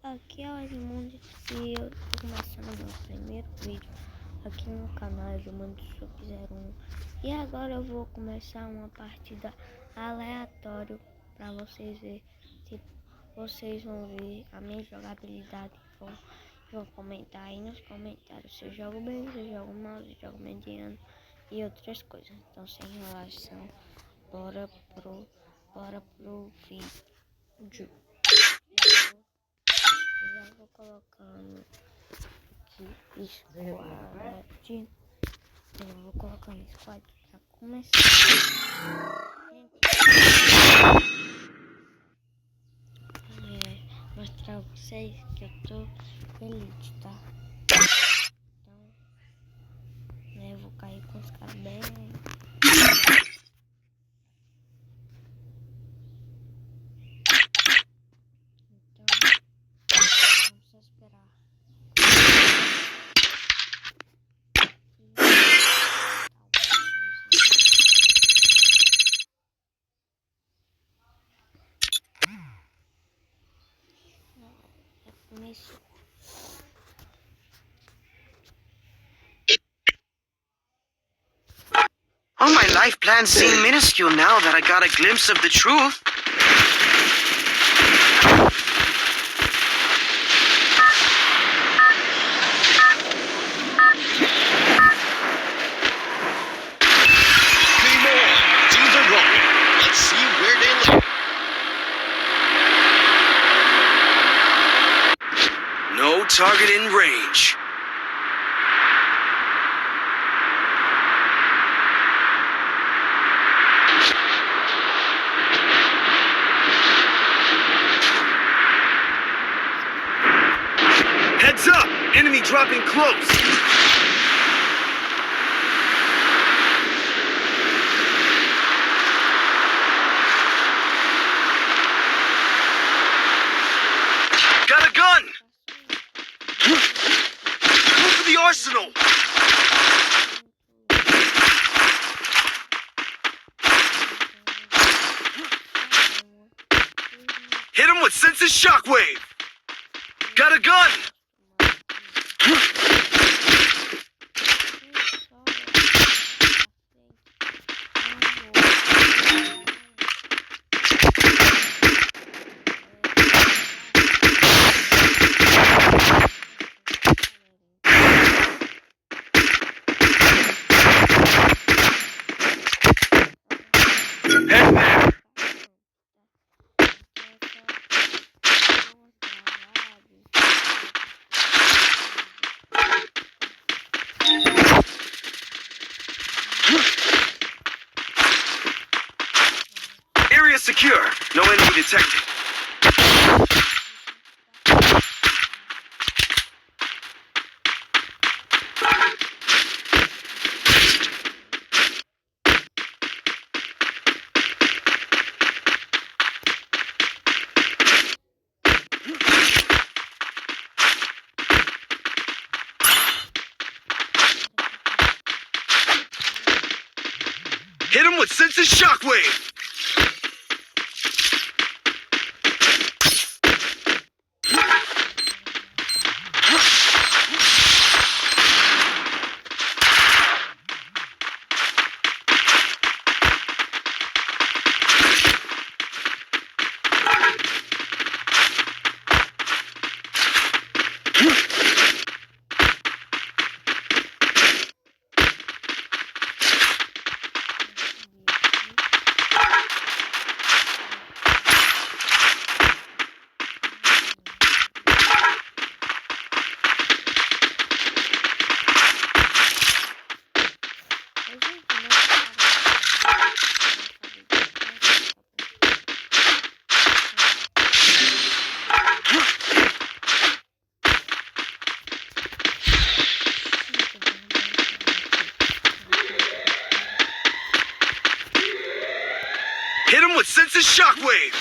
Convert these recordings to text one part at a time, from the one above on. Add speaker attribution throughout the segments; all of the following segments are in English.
Speaker 1: Aqui é o Edmundo e eu tô começando meu primeiro vídeo aqui no canal Edmundo Sub-01. E agora eu vou começar uma partida aleatória para vocês verem. Vocês vão ver a minha jogabilidade e vão comentar aí nos comentários se eu jogo bem, se eu jogo mal, se eu jogo mediano e outras coisas. Então, sem enrolação, bora pro vídeo. Já vou colocando aqui squad. Eu vou colocando squad pra começar. Mostrar a vocês que eu tô elite, tá? Então, eu vou cair com os caras bem.
Speaker 2: All my life plans seem minuscule now that I got a glimpse of the truth.
Speaker 3: Game on! Teams are rolling. Let's see where they land.
Speaker 2: No target in range. Heads up! Enemy dropping close! Got a gun! Go for the arsenal! Hit him with senses shockwave! Got a gun! Head there! Area secure. No enemy detected. Hit him with senses shockwave! Hit him with senses shockwave!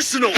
Speaker 3: Arsenal!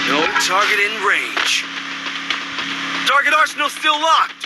Speaker 2: No target in range. Target Arsenal still locked.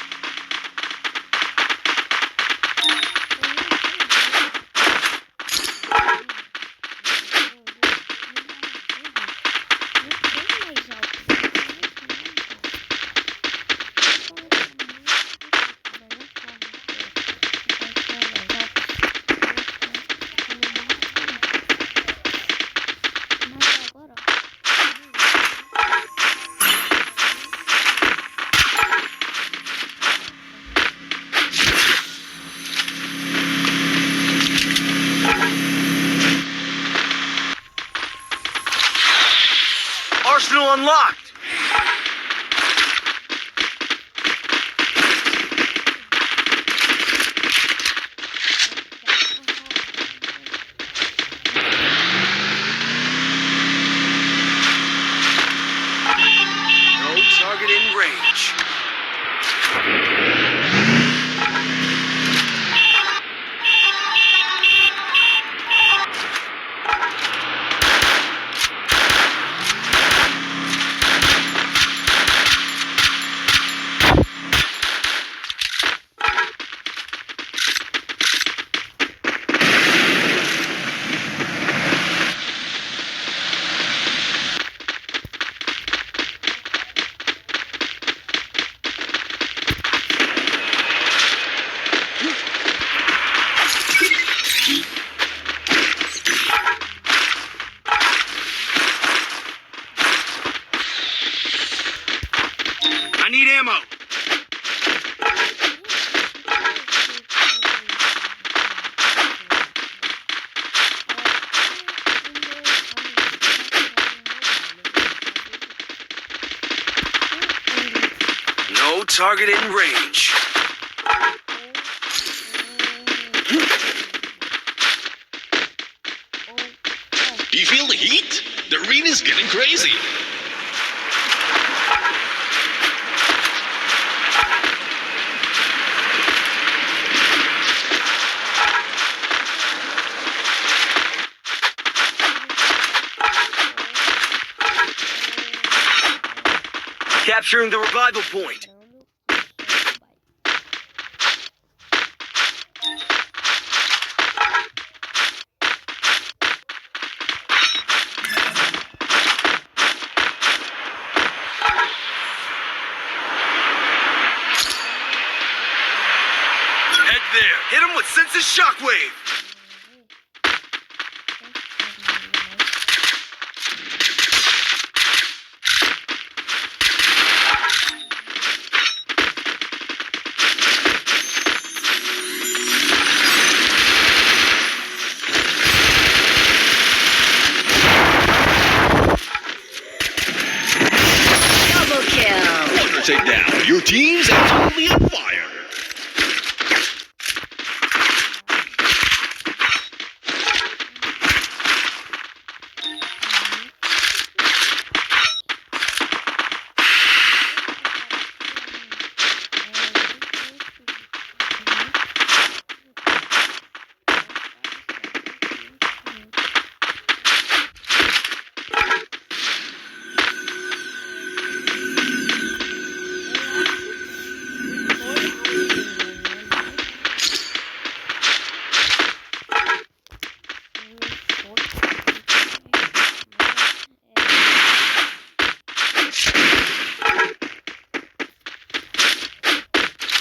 Speaker 2: Arsenal unlocked. No target in range. I need ammo. No target in range.
Speaker 3: Do you feel the heat? The arena's getting crazy.
Speaker 2: Capturing the revival point. Head there. Hit him with sense of shockwave.
Speaker 3: Quarter takedown. Your team's absolutely on fire.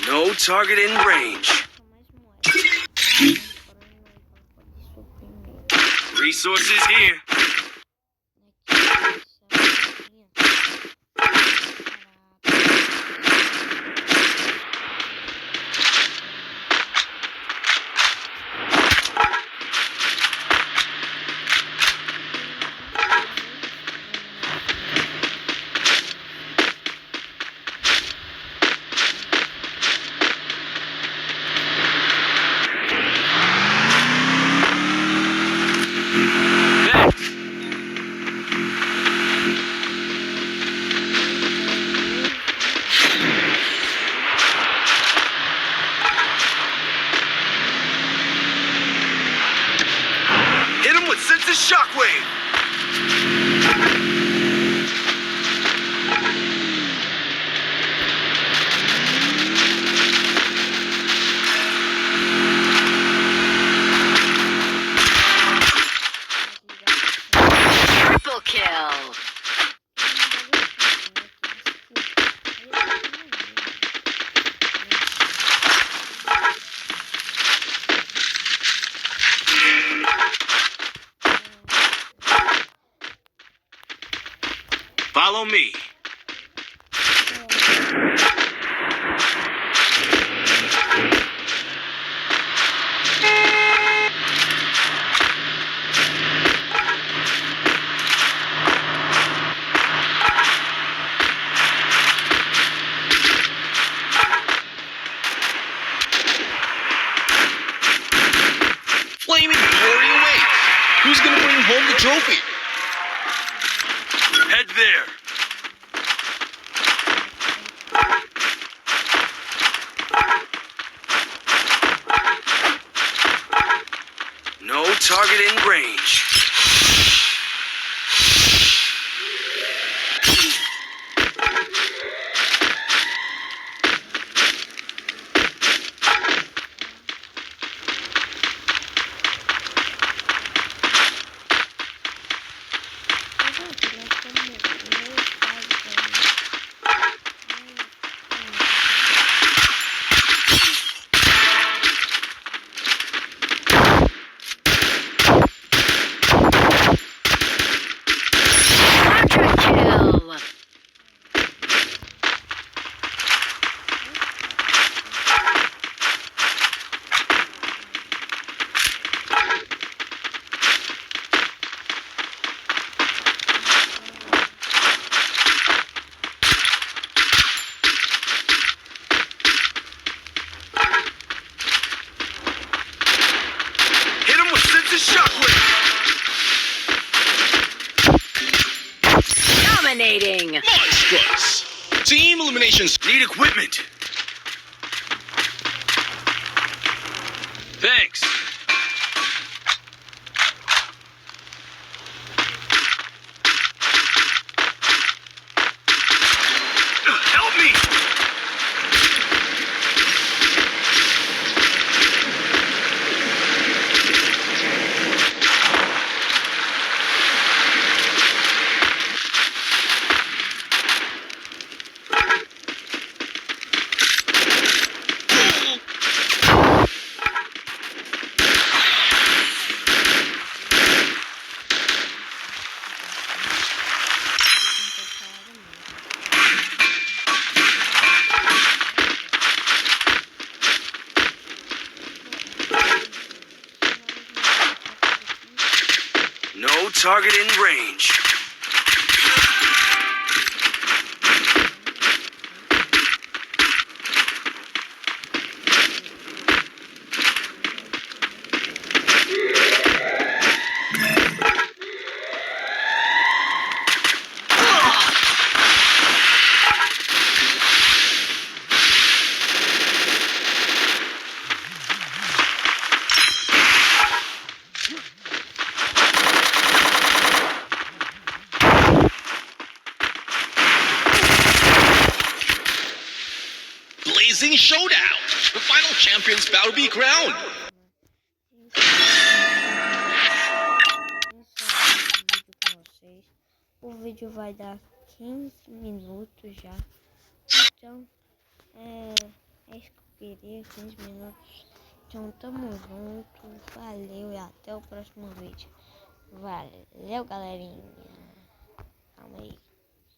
Speaker 2: No target in range. Resources here. what sends a shockwave!
Speaker 4: Triple kill.
Speaker 2: Follow me.
Speaker 3: Flaming glory away. Who's gonna bring home the trophy?
Speaker 2: Head there. No target in range.
Speaker 4: Quadra kill.
Speaker 2: Hit him with sense of shockwave.
Speaker 4: Dominating.
Speaker 3: Monstrous. Team eliminations.
Speaker 2: Need equipment. Thanks. Help me! No target in range.
Speaker 3: Blazing showdown. The final champions bout to be crowned.
Speaker 1: O vídeo vai dar 15 minutos já. Então, é isso que eu queria, 15 minutos. Então, tamo junto. Valeu e até o próximo vídeo. Valeu, galerinha. Calma aí.